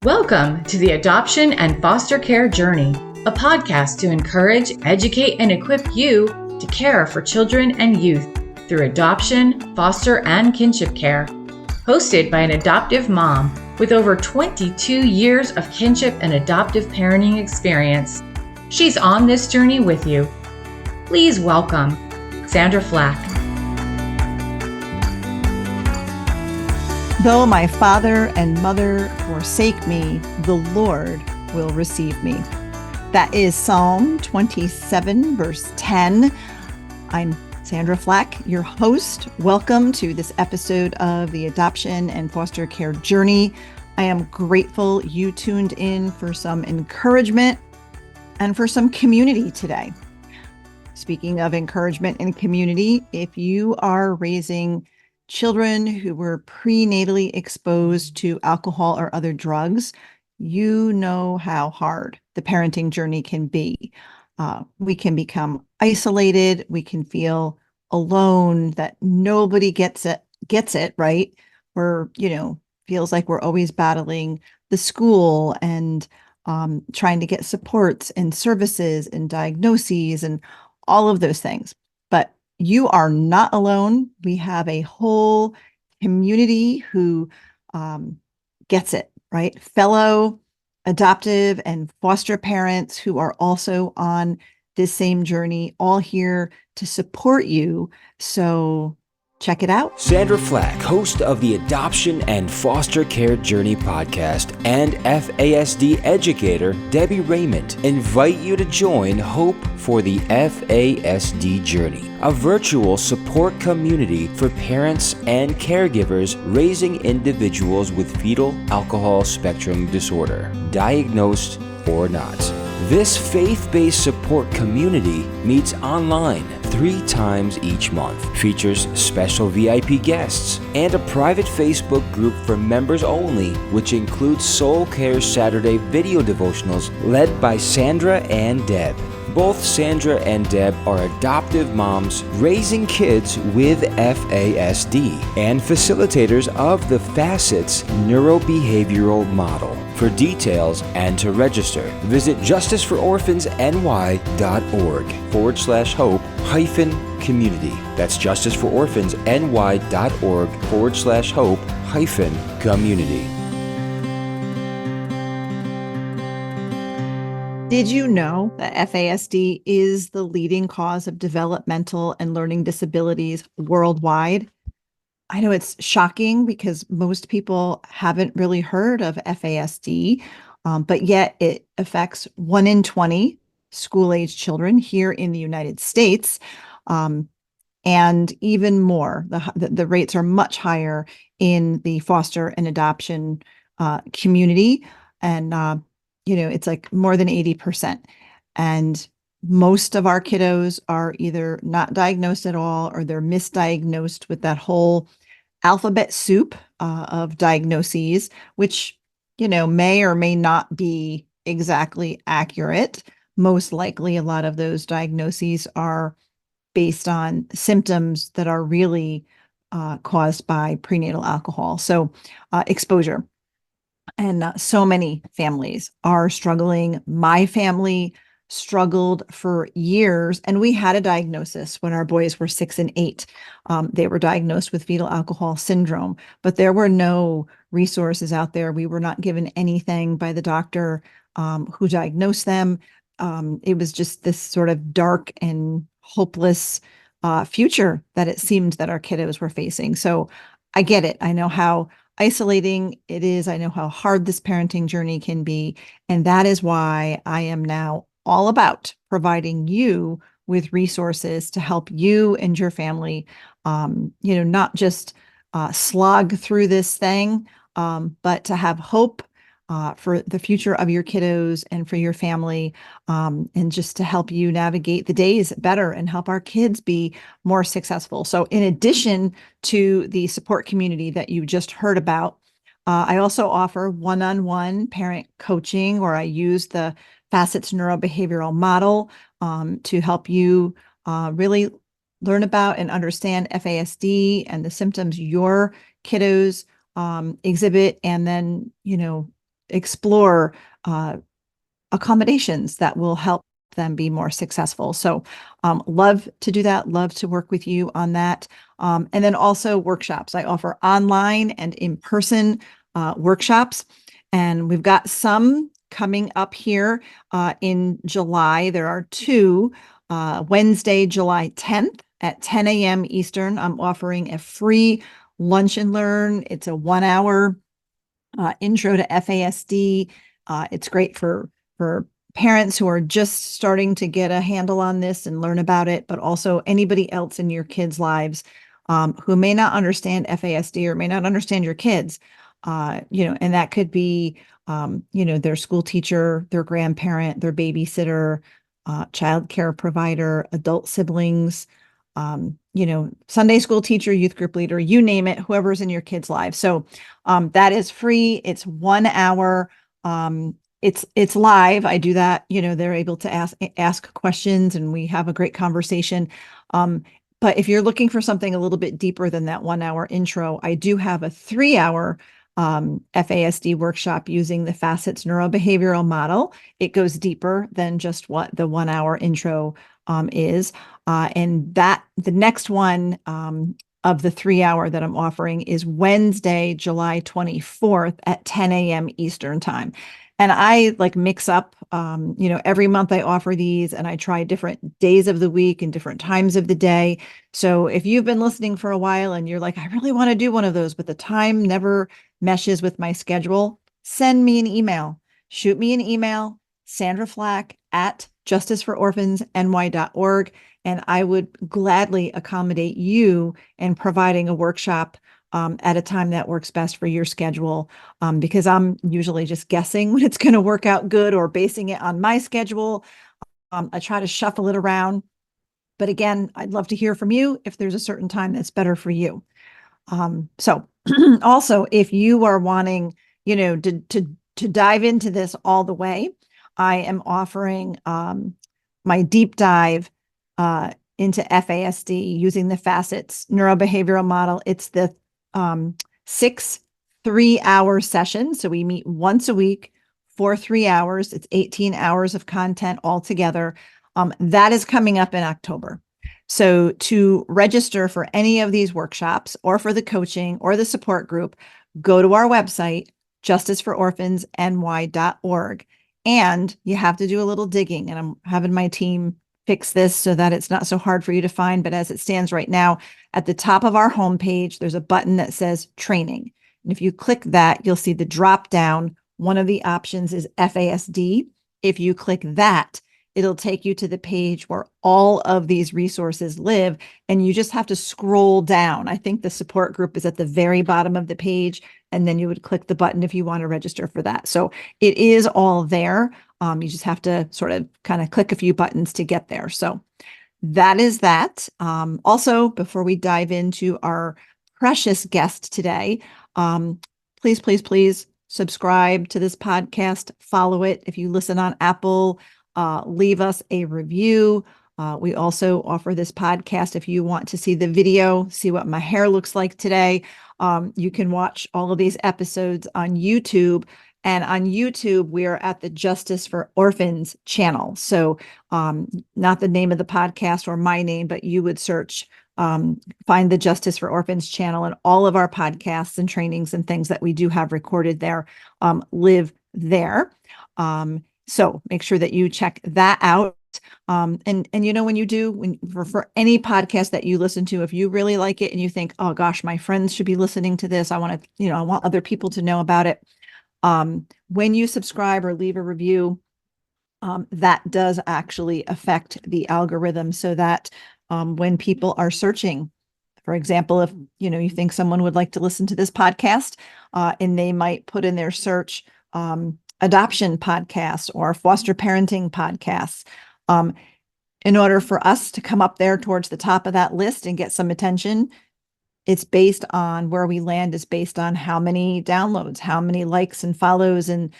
Welcome to the Adoption and Foster Care Journey, a podcast to encourage, educate, and equip you to care for children and youth through adoption, foster, and kinship care. Hosted by an adoptive mom with over 22 years of kinship and adoptive parenting experience. She's on this journey with you. Please welcome Sandra Flach. Though my father and mother forsake me, the Lord will receive me. That is Psalm 27, verse 10. I'm Sandra Flach, your host. Welcome to this episode of the Adoption and Foster Care Journey. I am grateful you tuned in for some encouragement and for some community today. Speaking of encouragement and community, if you are raising children who were prenatally exposed to alcohol or other drugs, you know how hard the parenting journey can be. We can become isolated. We can feel alone, that nobody gets it, right? Or, feels like we're always battling the school and trying to get supports and services and diagnoses and all of those things. But you are not alone. We have a whole community who gets it, right? Fellow adoptive and foster parents who are also on this same journey, all here to support you. So check it out. Sandra Flach, host of the Adoption and Foster Care Journey podcast, and FASD educator Debbie Raymond invite you to join Hope for the FASD Journey, a virtual support community for parents and caregivers raising individuals with fetal alcohol spectrum disorder, diagnosed or not. This faith-based support community meets online 3 times each month, features special VIP guests, and a private Facebook group for members only, which includes Soul Care Saturday video devotionals led by Sandra and Deb. Both Sandra and Deb are adoptive moms raising kids with FASD and facilitators of the Facets neurobehavioral model. For details and to register, visit justicefororphansny.org/hope-community. That's justicefororphansny.org/hope-community. Did you know that FASD is the leading cause of developmental and learning disabilities worldwide? I know it's shocking because most people haven't really heard of FASD, but yet it affects 1 in 20 school-age children here in the United States, and even more. The rates are much higher in the foster and adoption community, and it's like more than 80%. And most of our kiddos are either not diagnosed at all or they're misdiagnosed with that whole alphabet soup of diagnoses, which, may or may not be exactly accurate. Most likely, a lot of those diagnoses are based on symptoms that are really caused by prenatal alcohol. So exposure. And so many families are struggling. My family struggled for years, and we had a diagnosis when our boys were 6 and 8. They were diagnosed with fetal alcohol syndrome, but there were no resources out there. We were not given anything by the doctor who diagnosed them. It was just this sort of dark and hopeless future that it seemed that our kiddos were facing. So I get it. I know how isolating it is. I know how hard this parenting journey can be. And that is why I am now all about providing you with resources to help you and your family, not just slog through this thing, but to have hope for the future of your kiddos and for your family, and just to help you navigate the days better and help our kids be more successful. So in addition to the support community that you just heard about, I also offer one-on-one parent coaching, where I use the Facets neurobehavioral model to help you really learn about and understand FASD and the symptoms your kiddos exhibit, and then, explore accommodations that will help them be more successful. So love to do that, love to work with you on that. And then also workshops. I offer online and in-person workshops, and we've got some coming up here in July. There are two. Wednesday, July 10th at 10 a.m. Eastern, I'm offering a free lunch and learn. It's a 1-hour intro to FASD. It's great for parents who are just starting to get a handle on this and learn about it, but also anybody else in your kids' lives who may not understand FASD or may not understand your kids. And that could be, their school teacher, their grandparent, their babysitter, child care provider, adult siblings, Sunday school teacher, youth group leader, you name it, whoever's in your kids' lives. So that is free. It's 1 hour. It's live. I do that. They're able to ask questions and we have a great conversation. But if you're looking for something a little bit deeper than that 1 hour intro, I do have a 3-hour FASD workshop using the Facets neurobehavioral model. It goes deeper than just what the 1 hour intro is. And that the next one of the 3-hour that I'm offering is Wednesday, July 24th at 10 a.m. Eastern time. And I mix up, every month I offer these and I try different days of the week and different times of the day. So if you've been listening for a while and you're like, I really want to do one of those, but the time never meshes with my schedule, send me an email. Shoot me an email, Sandra Flach at justicefororphansny.org. And I would gladly accommodate you in providing a workshop at a time that works best for your schedule, because I'm usually just guessing when it's going to work out good or basing it on my schedule. I try to shuffle it around. But again, I'd love to hear from you if there's a certain time that's better for you. So also, if you are wanting, to dive into this all the way, I am offering my deep dive into FASD using the Facets neurobehavioral model. It's the 6 3-hour sessions. So we meet once a week for 3 hours. It's 18 hours of content altogether. That is coming up in October. So to register for any of these workshops or for the coaching or the support group, go to our website, justicefororphansny.org. And you have to do a little digging, and I'm having my team fix this so that it's not so hard for you to find. But as it stands right now, at the top of our homepage, there's a button that says training. And if you click that, you'll see the drop down. One of the options is FASD. If you click that, it'll take you to the page where all of these resources live, and you just have to scroll down. I think the support group is at the very bottom of the page, and then you would click the button if you want to register for that. So it is all there. You just have to sort of kind of click a few buttons to get there. So that is that. Also, before we dive into our precious guest today, please, please, please subscribe to this podcast, follow it. If you listen on Apple, leave us a review. We also offer this podcast. If you want to see the video, see what my hair looks like today, you can watch all of these episodes on YouTube. And on YouTube, we are at the Justice for Orphans channel. So not the name of the podcast or my name, but you would search, find the Justice for Orphans channel, and all of our podcasts and trainings and things that we do have recorded there live there. So make sure that you check that out. And when you do, for any podcast that you listen to, if you really like it and you think, oh gosh, my friends should be listening to this, I want to, I want other people to know about it. When you subscribe or leave a review, that does actually affect the algorithm, so that when people are searching, for example, if you think someone would like to listen to this podcast, and they might put in their search adoption podcasts or foster parenting podcasts, in order for us to come up there towards the top of that list and get some attention, it's based on where we land is based on how many downloads, how many likes and follows and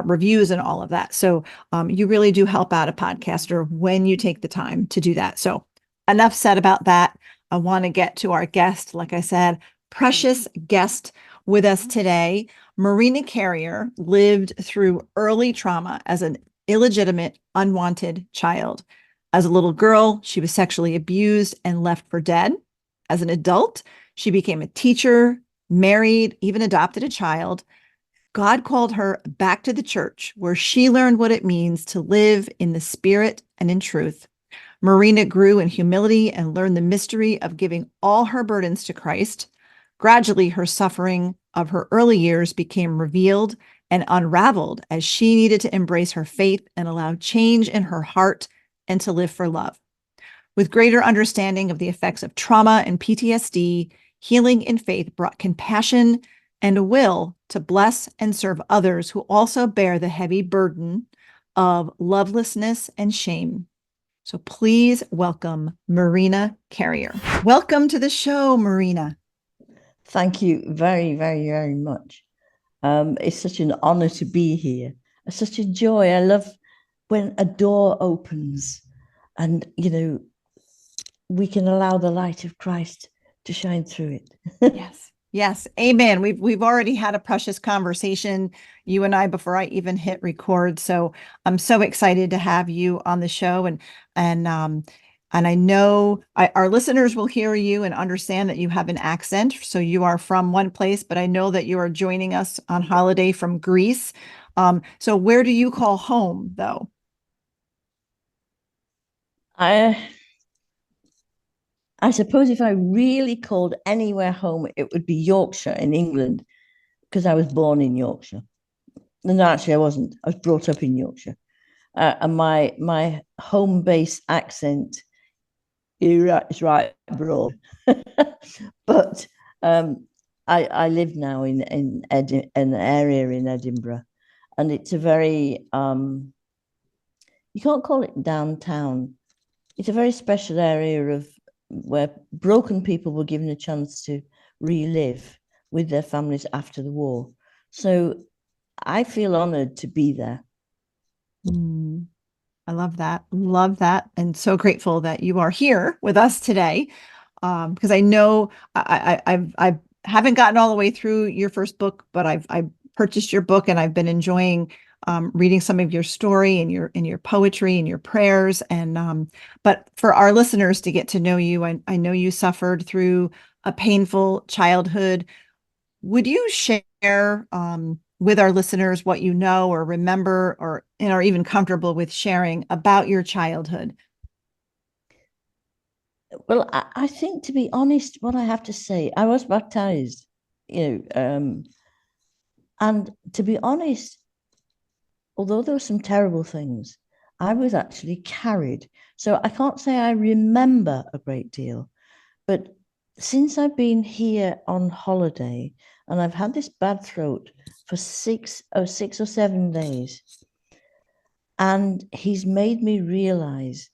reviews and all of that. So you really do help out a podcaster when you take the time to do that. So enough said about that. I want to get to our guest. Like I said, precious guest with us today, Marina Carrier lived through early trauma as an illegitimate, unwanted child. As a little girl, she was sexually abused and left for dead. As an adult, she became a teacher, married, even adopted a child. God called her back to the church, where she learned what it means to live in the spirit and in truth. Marina grew in humility and learned the mystery of giving all her burdens to Christ. Gradually, her suffering of her early years became revealed and unraveled as she needed to embrace her faith and allow change in her heart and to live for love. With greater understanding of the effects of trauma and PTSD, healing in faith brought compassion and a will to bless and serve others who also bear the heavy burden of lovelessness and shame. So please welcome Marina Carrier. Welcome to the show, Marina. Thank you very, very, very much. It's such an honor to be here. It's such a joy. I love when a door opens and, we can allow the light of Christ to shine through it. Yes. Yes. Amen. We've already had a precious conversation, you and I, before I even hit record. So I'm so excited to have you on the show. And I know our listeners will hear you and understand that you have an accent. So you are from one place, but I know that you are joining us on holiday from Greece. So where do you call home, though? I suppose if I really called anywhere home, it would be Yorkshire in England, because I was born in Yorkshire. No, actually, I wasn't. I was brought up in Yorkshire. And my home base accent is right abroad. But I live now in an area in Edinburgh, and it's a very, you can't call it downtown. It's a very special area of where broken people were given a chance to relive with their families after the war. So I feel honored to be there. I love that. Love that. And so grateful that you are here with us today. Because I know I haven't gotten all the way through your first book, but I've purchased your book and I've been enjoying reading some of your story and your poetry and your prayers. And but for our listeners to get to know you, I know you suffered through a painful childhood. Would you share with our listeners what you know or remember or are even comfortable with sharing about your childhood? Well, I think, to be honest, what I have to say, I was baptized, and to be honest, although there were some terrible things, I was actually carried. So I can't say I remember a great deal, but since I've been here on holiday and I've had this bad throat for 6 or 7 days, and he's made me realize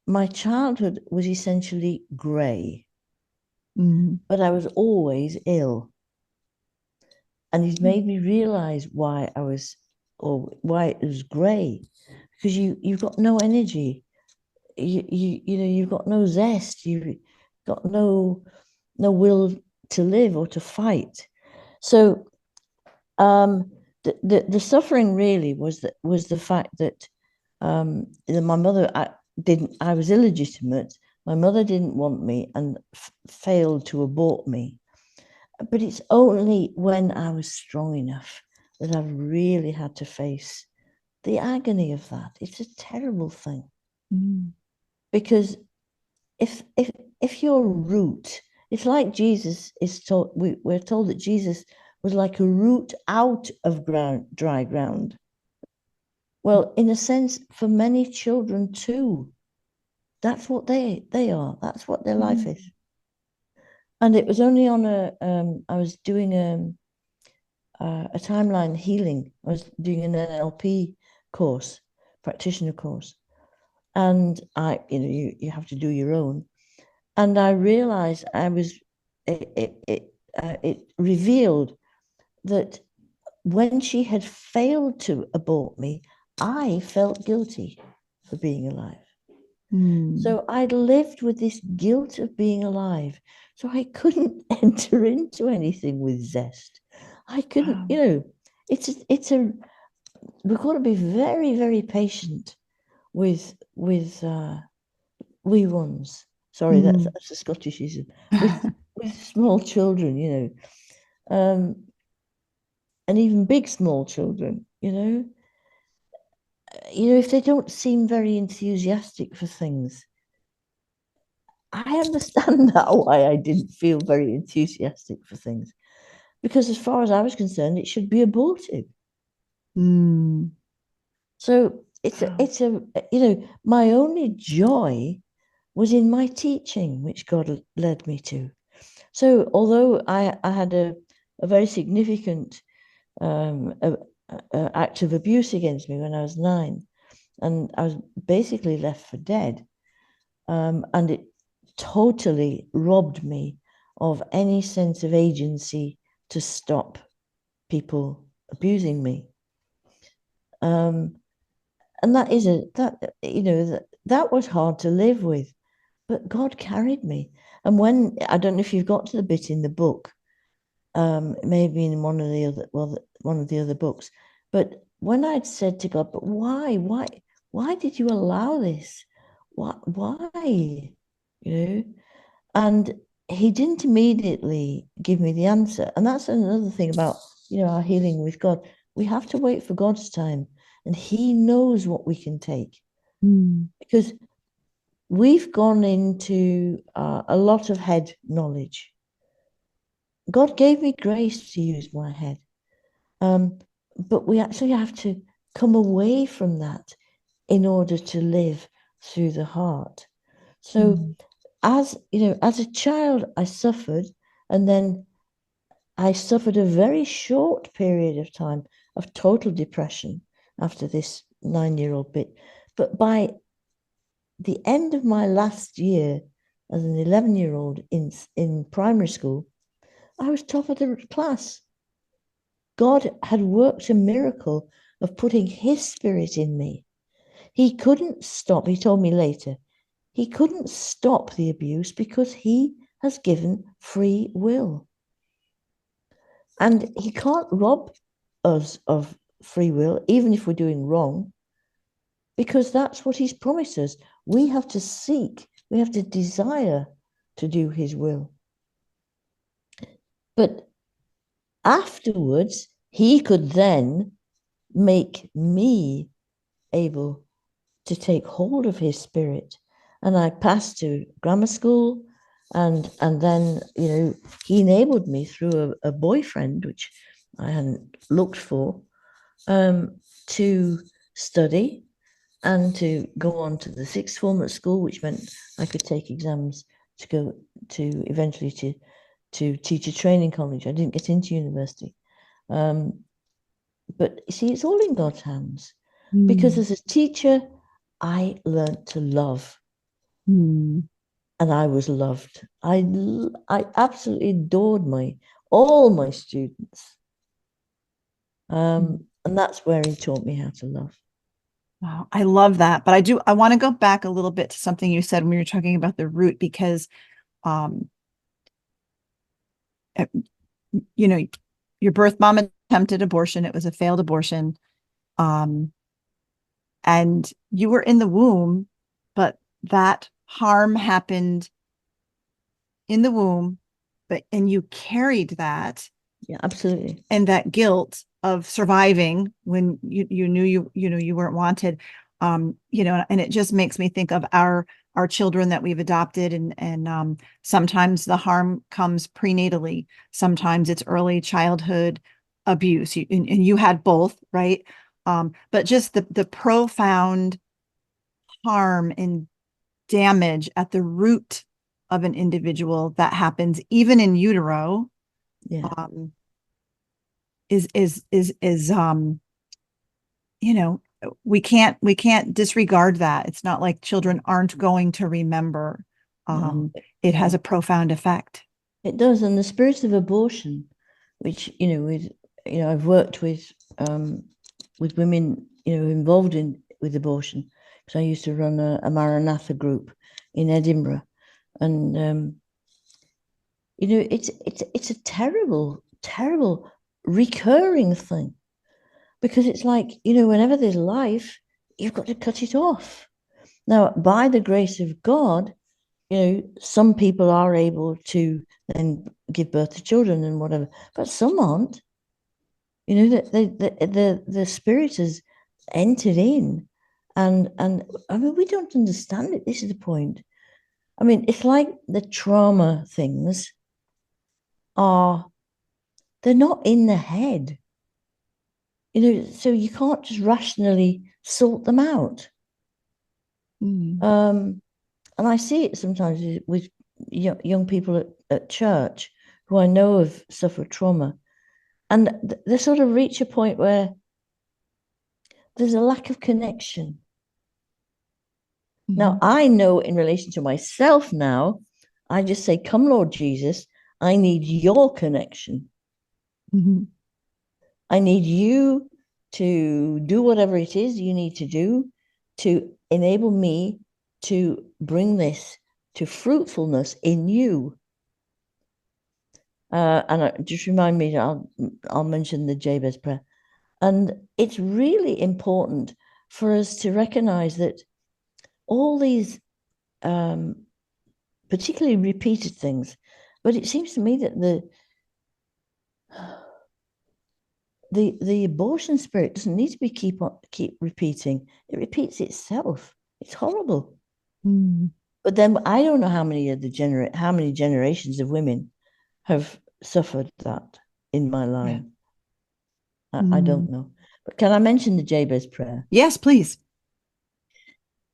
my childhood was essentially grey, but I was always ill. And he's made me realize why it was grey, because you've got no energy, you've got no zest, you've got no will to live or to fight. So the suffering really was the fact that my mother I was illegitimate. My mother didn't want me and failed to abort me. But it's only when I was strong enough that I've really had to face the agony of that. It's a terrible thing. Because if your root, it's like Jesus is told, we're told that Jesus was like a root out of dry ground. Well, in a sense, for many children too, that's what they are. That's what their life is. And it was only on I was doing a timeline healing. I was doing an NLP course, practitioner course. And you have to do your own. And I realized it revealed that when she had failed to abort me, I felt guilty for being alive. So I'd lived with this guilt of being alive. So I couldn't enter into anything with zest. I couldn't, Wow. we've got to be very, very patient with wee ones. Sorry, Mm. that's a Scottishism. With small children, and even big small children, if they don't seem very enthusiastic for things, I understand that why I didn't feel very enthusiastic for things. Because as far as I was concerned, it should be aborted. Mm. So Wow. my only joy was in my teaching, which God led me to. So although I had a very significant act of abuse against me when I was 9, and I was basically left for dead, and it totally robbed me of any sense of agency to stop people abusing me. And that was hard to live with, but God carried me. And when, I don't know if you've got to the bit in the book, maybe in one of the other books, but when I'd said to God, but why did you allow this? Why? And he didn't immediately give me the answer. And that's another thing about, our healing with God. We have to wait for God's time, and he knows what we can take, Mm. because we've gone into a lot of head knowledge. God gave me grace to use my head. But we actually have to come away from that in order to live through the heart. So, as a child, I suffered, and then I suffered a very short period of time of total depression after this 9-year-old bit. But by the end of my last year as an 11-year-old in primary school, I was top of the class. God had worked a miracle of putting his spirit in me. He couldn't stop, he told me later, he couldn't stop the abuse because he has given free will. And he can't rob us of free will, even if we're doing wrong, because that's what he's promised us. We have to seek, we have to desire to do his will. But afterwards, he could then make me able to take hold of his spirit. And I passed to grammar school, and then he enabled me through a boyfriend, which I hadn't looked for, to study and to go on to the sixth form at school, which meant I could take exams to go to eventually to teacher training college. I didn't get into university. But you see, it's all in God's hands. Because as a teacher, I learned to love. Mm. And I was loved. I absolutely adored all my students. And that's where he taught me how to love. Wow, I love that. But I want to go back a little bit to something you said when you were talking about the root, because, uh, your birth mom attempted abortion. It was a failed abortion. And you were in the womb, but that harm happened in the womb, and you carried that. Yeah, absolutely. And that guilt of surviving when you knew you weren't wanted. And it just makes me think of our children that we've adopted, and sometimes the harm comes prenatally, sometimes it's early childhood abuse, and you had both, right? But just the profound harm and damage at the root of an individual that happens even in utero, Yeah. is we can't disregard that. It's not like children aren't going to remember. No. It has a profound effect. It does. And the spirit of abortion, which, I've worked with women, involved with abortion, because I used to run a Maranatha group in Edinburgh. And, it's a terrible, terrible recurring thing, because it's like, whenever there's life, you've got to cut it off. Now, by the grace of God, some people are able to then give birth to children and whatever, but some aren't. The spirit has entered in, and I mean, we don't understand it. This is the point. I mean, it's like the trauma things they're not in the head, so you can't just rationally sort them out. And I see it sometimes with young people at church who I know have suffered trauma, and they sort of reach a point where there's a lack of connection. Now, I know in relation to myself now, I just say, come, Lord Jesus, I need your connection. I need you to do whatever it is you need to do to enable me to bring this to fruitfulness in you. And just remind me, I'll mention the Jabez prayer. And it's really important for us to recognize that all these particularly repeated things, but it seems to me that the abortion spirit doesn't need to be keep repeating. It repeats itself. It's horrible. But then I don't know how many generations of women have suffered that in my line. I don't know. But can I mention the Jabez prayer? Yes, please.